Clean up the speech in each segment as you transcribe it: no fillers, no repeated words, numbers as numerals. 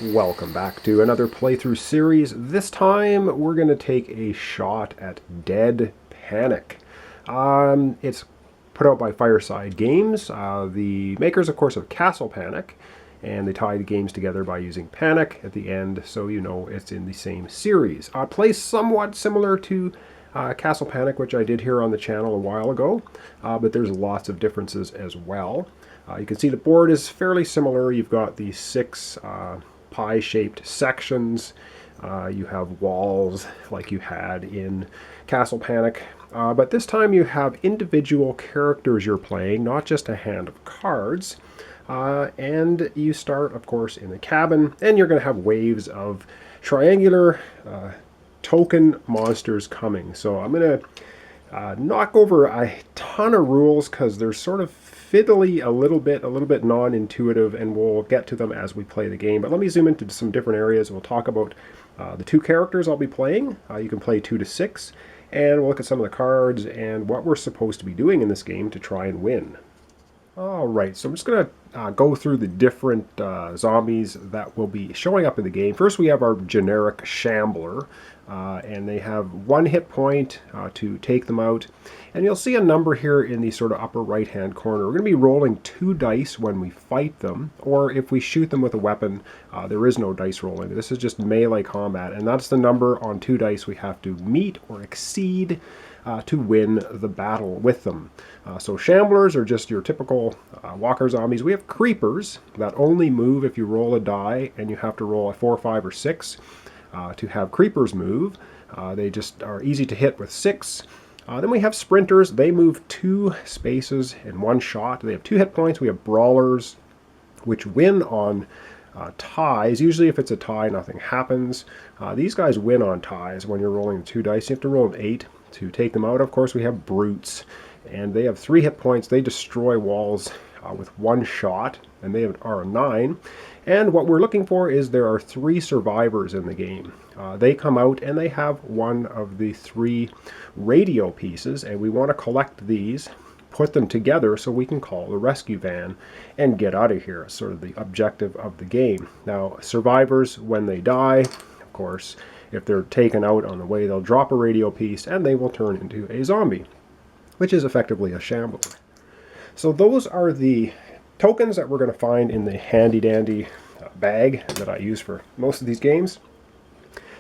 Welcome back to another playthrough series. This time we're going to take a shot at Dead Panic. It's put out by Fireside Games, the makers, of course, of Castle Panic, and they tie the games together by using Panic at the end, so you know it's in the same series. It plays somewhat similar to Castle Panic, which I did here on the channel a while ago, but there's lots of differences as well. You can see the board is fairly similar. You've got the six pie-shaped sections. You have walls like you had in Castle Panic, but this time you have individual characters you're playing, not just a hand of cards. And you start, of course, in the cabin, and you're going to have waves of triangular token monsters coming. So I'm going to knock over a ton of rules because they're sort of fiddly, a little bit non-intuitive, and we'll get to them as we play the game. But let me zoom into some different areas. We'll talk about the two characters I'll be playing. You can play 2 to 6, and we'll look at some of the cards and what we're supposed to be doing in this game to try and win. Alright, so I'm just going to go through the different zombies that will be showing up in the game. First we have our generic Shambler, and they have 1 hit point to take them out. And you'll see a number here in the sort of upper right hand corner. We're going to be rolling 2 dice when we fight them, or if we shoot them with a weapon, there is no dice rolling. This is just melee combat, and that's the number on 2 dice we have to meet or exceed to win the battle with them. So Shamblers are just your typical walker zombies. We have Creepers that only move if you roll a die, and you have to roll a 4, 5, or 6 to have Creepers move. They just are easy to hit with 6. Then we have Sprinters. They move 2 spaces in 1 shot. They have 2 hit points. We have Brawlers, which win on ties. Usually if it's a tie, nothing happens. These guys win on ties when you're rolling 2 dice. You have to roll an 8 to take them out. Of course, we have Brutes, and they have 3 hit points. They destroy walls with 1 shot, and they are a 9. And what we're looking for is there are 3 survivors in the game. They come out and they have 1 of the 3 radio pieces, and we want to collect these, put them together so we can call the rescue van and get out of here. It's sort of the objective of the game. Now, survivors, when they die, of course, if they're taken out on the way, they'll drop a radio piece and they will turn into a zombie, which is effectively a shambler. So those are the tokens that we're going to find in the handy-dandy bag that I use for most of these games.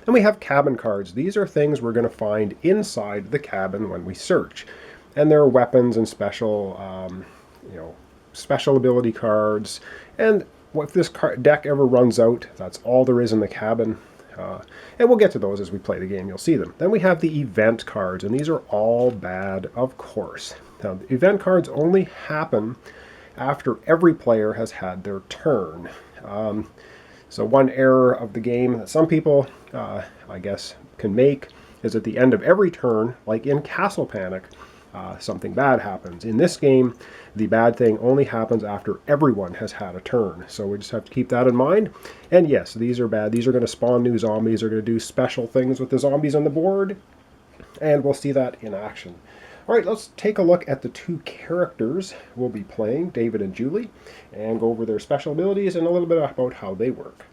Then we have cabin cards. These are things we're going to find inside the cabin when we search. And there are weapons and special, special ability cards. And if this deck ever runs out, that's all there is in the cabin. And we'll get to those as we play the game. You'll see them. Then we have the event cards, and these are all bad, of course. Now, the event cards only happen after every player has had their turn. So one error of the game that some people, I guess, can make is at the end of every turn, like in Castle Panic, something bad happens. In this game, the bad thing only happens after everyone has had a turn. So we just have to keep that in mind. And yes, these are bad. These are going to spawn new zombies. They're going to do special things with the zombies on the board. And we'll see that in action. All right, let's take a look at the 2 characters we'll be playing, David and Julie, and go over their special abilities and a little bit about how they work.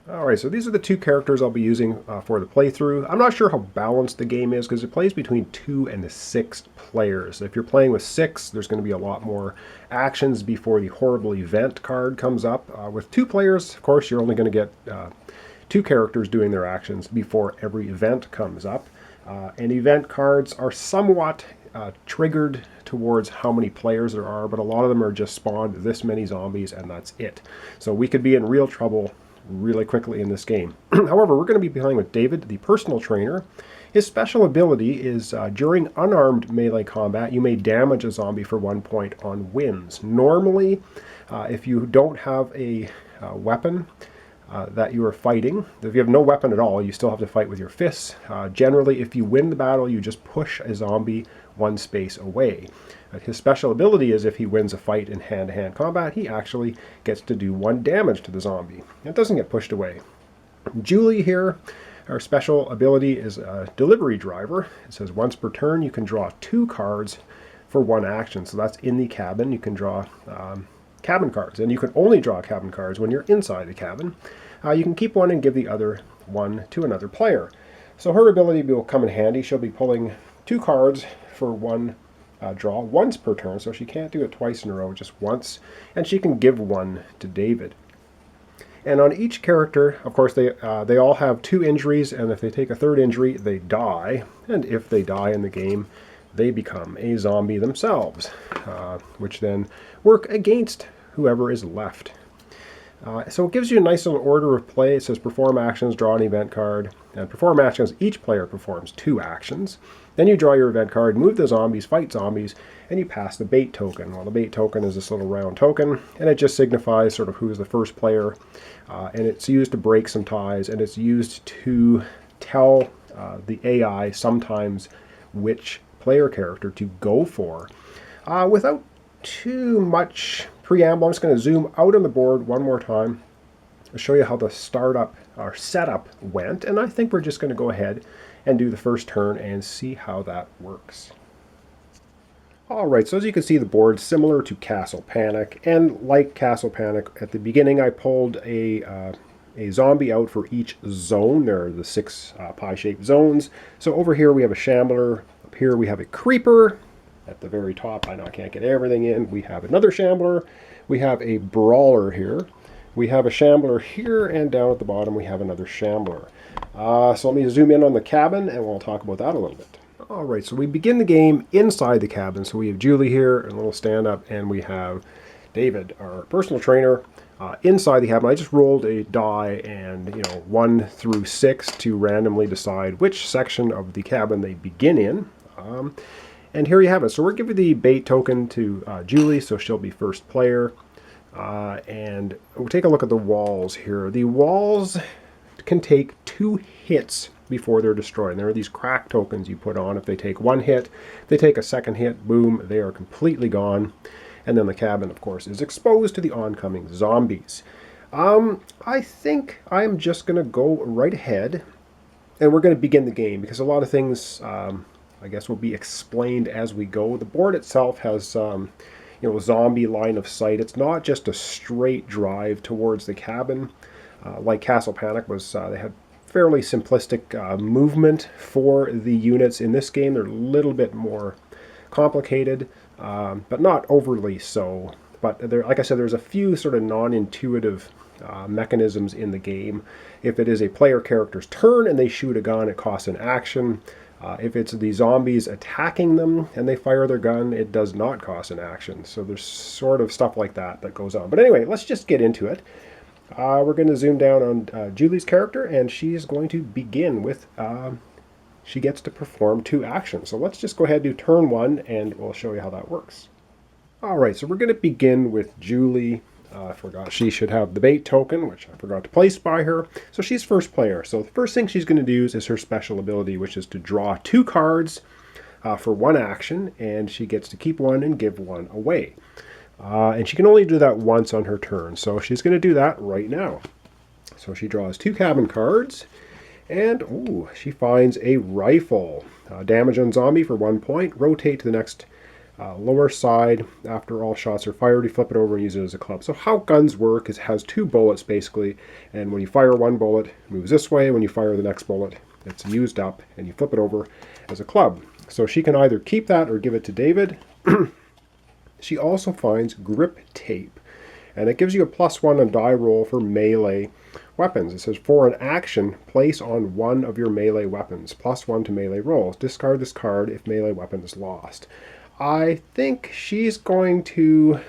Alright, so these are the 2 characters I'll be using for the playthrough. I'm not sure how balanced the game is because it plays between 2 and 6 players. If you're playing with 6, there's going to be a lot more actions before the horrible event card comes up. With 2 players, of course, you're only going to get 2 characters doing their actions before every event comes up. And event cards are somewhat triggered towards how many players there are, but a lot of them are just spawned this many zombies and that's it. So we could be in real trouble really quickly in this game. However, we're going to be playing with David, the personal trainer. His special ability is during unarmed melee combat, you may damage a zombie for 1 point on wins. Normally, if you don't have a weapon that you are fighting, if you have no weapon at all, you still have to fight with your fists. Generally, if you win the battle, you just push a zombie 1 space away. His special ability is if he wins a fight in hand-to-hand combat, he actually gets to do 1 damage to the zombie. It doesn't get pushed away. Julie here, her special ability is a delivery driver. It says once per turn you can draw 2 cards for 1 action. So that's in the cabin. You can draw cabin cards, and you can only draw cabin cards when you're inside the cabin. You can keep one and give the other one to another player. So her ability will come in handy. She'll be pulling 2 cards for one draw once per turn, so she can't do it twice in a row, just once, and she can give one to David. And on each character, of course, they all have 2 injuries, and if they take a 3rd injury, they die. And if they die in the game, they become a zombie themselves, which then work against whoever is left. So it gives you a nice little order of play. It says perform actions, draw an event card. And perform actions, each player performs 2 actions. Then you draw your event card, move the zombies, fight zombies, and you pass the bait token. Well, the bait token is this little round token, and it just signifies sort of who is the first player. And it's used to break some ties, and it's used to tell the AI sometimes which player character to go for. Without too much preamble, I'm just going to zoom out on the board one more time. I'll show you how the startup or setup went, and I think we're just going to go ahead and do the first turn and see how that works. Alright, so as you can see, the board's similar to Castle Panic, and like Castle Panic, at the beginning I pulled a zombie out for each zone. There are the 6 pie-shaped zones. So over here we have a Shambler, up here we have a Creeper, at the very top, I know I can't get everything in, we have another Shambler, we have a Brawler here, we have a Shambler here, and down at the bottom we have another Shambler. So let me zoom in on the cabin, and we'll talk about that a little bit. Alright, so we begin the game inside the cabin. So we have Julie here, a little stand-up, and we have David, our personal trainer, inside the cabin. I just rolled a die and, 1 through 6 to randomly decide which section of the cabin they begin in. And here you have it. So we're giving the bait token to Julie, so she'll be first player. And we'll take a look at the walls here. The walls can take 2 hits before they're destroyed. And there are these crack tokens you put on. If they take 1 hit, if they take a 2nd hit, boom, they are completely gone. And then the cabin, of course, is exposed to the oncoming zombies. I think I'm just going to go right ahead, and we're going to begin the game, because a lot of things, I guess, will be explained as we go. The board itself has, zombie line of sight. It's not just a straight drive towards the cabin. Like Castle Panic was, they had fairly simplistic movement for the units. In this game, they're a little bit more complicated, but not overly so. But there, like I said, there's a few sort of non-intuitive mechanisms in the game. If it is a player character's turn and they shoot a gun, it costs an action. If it's the zombies attacking them and they fire their gun, it does not cost an action. So there's sort of stuff like that goes on. But anyway, let's just get into it. We're going to zoom down on Julie's character, and she's going to begin with, she gets to perform 2 actions. So let's just go ahead and do turn 1, and we'll show you how that works. Alright, so we're going to begin with Julie. I forgot she should have the bait token, which I forgot to place by her. So she's first player. So the first thing she's going to use is her special ability, which is to draw 2 cards for 1 action, and she gets to keep 1 and give 1 away. And she can only do that once on her turn, so she's going to do that right now. So she draws 2 cabin cards, and ooh, she finds a rifle. Damage on zombie for 1 point. Rotate to the next lower side. After all shots are fired, you flip it over and use it as a club. So how guns work is it has 2 bullets basically, and when you fire 1 bullet, it moves this way. When you fire the next bullet, it's used up, and you flip it over as a club. So she can either keep that or give it to David. She also finds grip tape, and it gives you a +1 on die roll for melee weapons. It says, for an action, place on one of your melee weapons, +1 to melee rolls. Discard this card if melee weapon is lost. I think she's going to,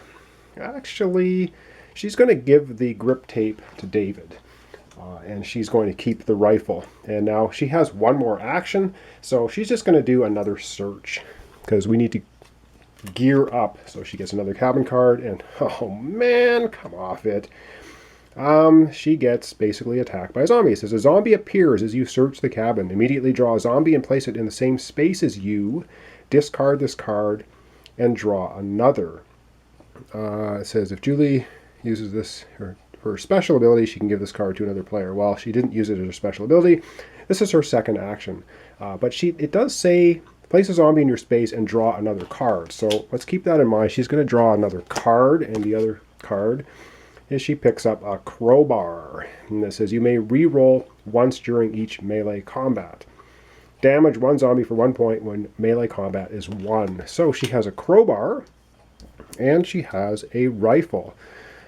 actually, she's going to give the grip tape to David. And she's going to keep the rifle. And now she has 1 more action, so she's just going to do another search, because we need to gear up. So she gets another cabin card, and oh man, come off it. She gets basically attacked by zombies. As a zombie appears as you search the cabin, immediately draw a zombie and place it in the same space as you. Discard this card and draw another. It says if Julie uses this, her special ability, she can give this card to another player. Well, she didn't use it as her special ability. This is her 2nd action. But it does say place a zombie in your space and draw another card. So let's keep that in mind. She's going to draw another card, and the other card is she picks up a crowbar. And this says you may re-roll once during each melee combat. Damage one zombie for 1 point when melee combat is 1. So she has a crowbar and she has a rifle.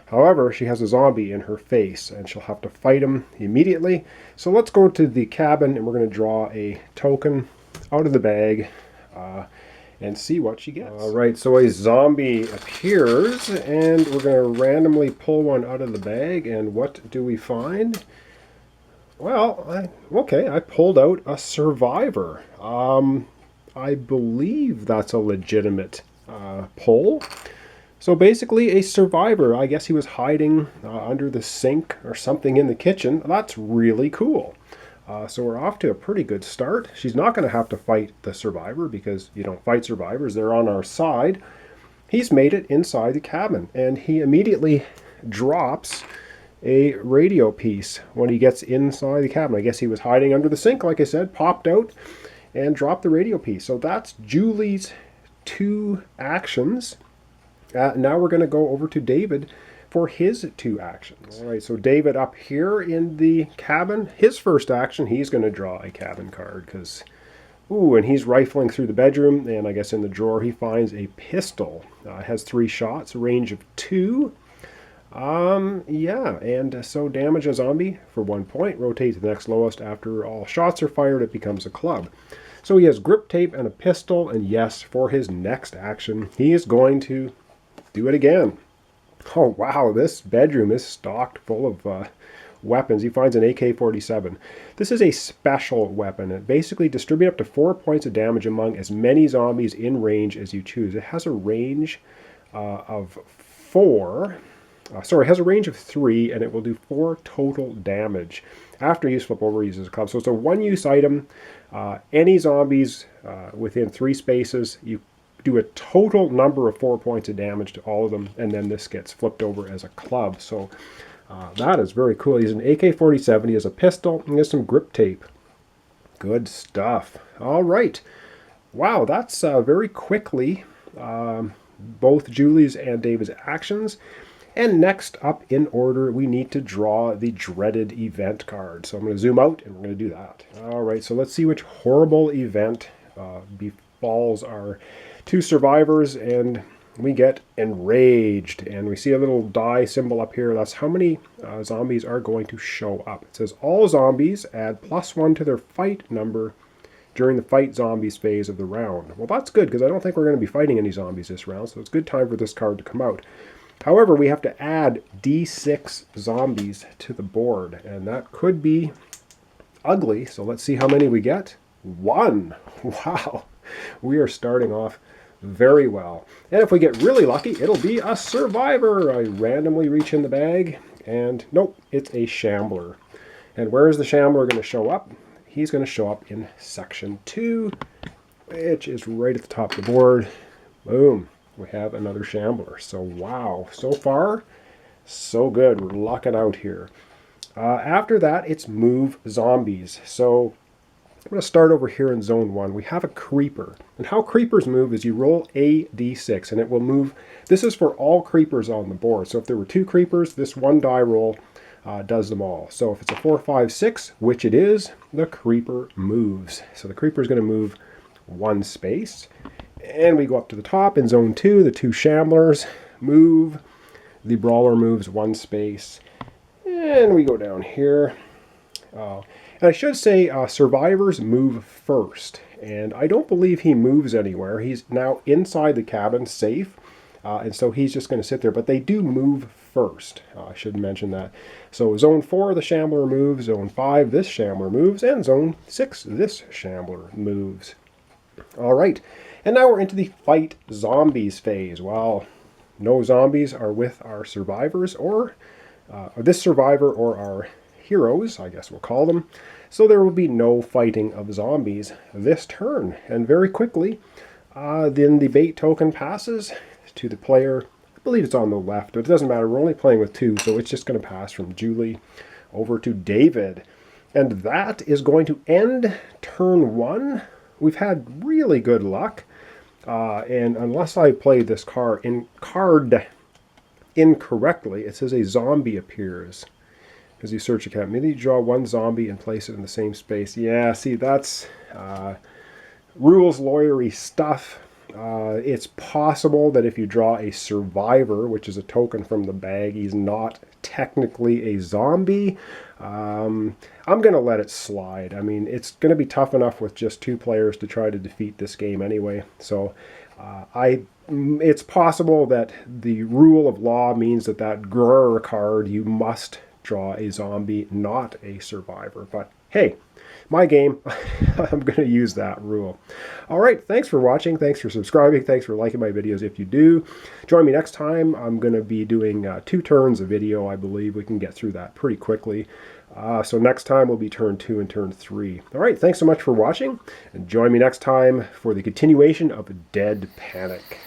However, she has a zombie in her face and she'll have to fight him immediately. So let's go to the cabin and we're going to draw a token out of the bag and see what she gets. Alright, so a zombie appears and we're going to randomly pull one out of the bag, and what do we find? Well, I pulled out a survivor. I believe that's a legitimate pull. So basically a survivor. I guess he was hiding under the sink or something in the kitchen. That's really cool. So we're off to a pretty good start. She's not going to have to fight the survivor because you don't fight survivors. They're on our side. He's made it inside the cabin, and he immediately drops a radio piece when he gets inside the cabin. I guess he was hiding under the sink, like I said, popped out and dropped the radio piece. So that's Julie's 2 actions. Now we're going to go over to David for his 2 actions. All right, so David up here in the cabin, his first action, he's going to draw a cabin card because, and he's rifling through the bedroom, and I guess in the drawer he finds a pistol. It has 3 shots, range of 2. So damage a zombie for 1 point, rotate to the next lowest. After all shots are fired, it becomes a club. So he has grip tape and a pistol, and yes, for his next action, he is going to do it again. Oh wow, this bedroom is stocked full of weapons. He finds an AK-47. This is a special weapon. It basically distributes up to 4 points of damage among as many zombies in range as you choose. It has a range of 4. It has a range of 3, and it will do 4 total damage. After use, flip over, uses a club. So it's a one-use item. Any zombies within 3 spaces, you do a total number of 4 points of damage to all of them, and then this gets flipped over as a club. So that is very cool. He's an AK-47, he has a pistol, and he has some grip tape. Good stuff. All right. Wow, that's very quickly both Julie's and David's actions. And next up in order, we need to draw the dreaded event card. So I'm going to zoom out and we're going to do that. All right, so let's see which horrible event befalls our 2 survivors, and we get enraged. And we see a little die symbol up here. That's how many zombies are going to show up. It says all zombies add +1 to their fight number during the fight zombies phase of the round. Well, that's good because I don't think we're going to be fighting any zombies this round, so it's a good time for this card to come out. However, we have to add D6 zombies to the board, and that could be ugly. So let's see how many we get. 1. Wow. We are starting off very well. And if we get really lucky, it'll be a survivor. I randomly reach in the bag, and nope, it's a shambler. And where is the shambler going to show up? He's going to show up in section 2, which is right at the top of the board. Boom. We have another shambler. So wow, so far, so good. We're lucking out here. After that, it's move zombies. So I'm going to start over here in zone 1. We have a creeper. And how creepers move is you roll a d6 and it will move. This is for all creepers on the board. So if there were 2 creepers, this 1 die roll does them all. So if it's a 4, 5, 6, which it is, the creeper moves. So the creeper is going to move 1 space. And we go up to the top in zone 2. The 2 shamblers move. The brawler moves 1 space. And we go down here. And I should say survivors move first. And I don't believe he moves anywhere. He's now inside the cabin, safe. And so he's just going to sit there. But they do move first. I should mention that. So zone 4, the shambler moves. Zone 5, this shambler moves. And zone 6, this shambler moves. All right. And now we're into the fight zombies phase. Well, no zombies are with our survivors or this survivor or our heroes, I guess we'll call them. So there will be no fighting of zombies this turn. And very quickly, then the bait token passes to the player. I believe it's on the left, but it doesn't matter. We're only playing with 2, so it's just going to pass from Julie over to David. And that is going to end turn 1. We've had really good luck. And unless I play this card incorrectly. It says a zombie appears as you search a cat. Immediately draw one zombie and place it in the same space. Yeah, see, that's rules lawyery stuff. It's possible that if you draw a survivor, which is a token from the bag, he's not technically a zombie. I'm going to let it slide. I mean, it's going to be tough enough with just 2 players to try to defeat this game anyway. So it's possible that the rule of law means that grr card, you must draw a zombie, not a survivor. But hey, my game, I'm going to use that rule. All right, thanks for watching. Thanks for subscribing. Thanks for liking my videos if you do. Join me next time. I'm going to be doing 2 turns of video. I believe we can get through that pretty quickly. So next time will be turn 2 and turn 3. All right, thanks so much for watching, and join me next time for the continuation of Dead Panic.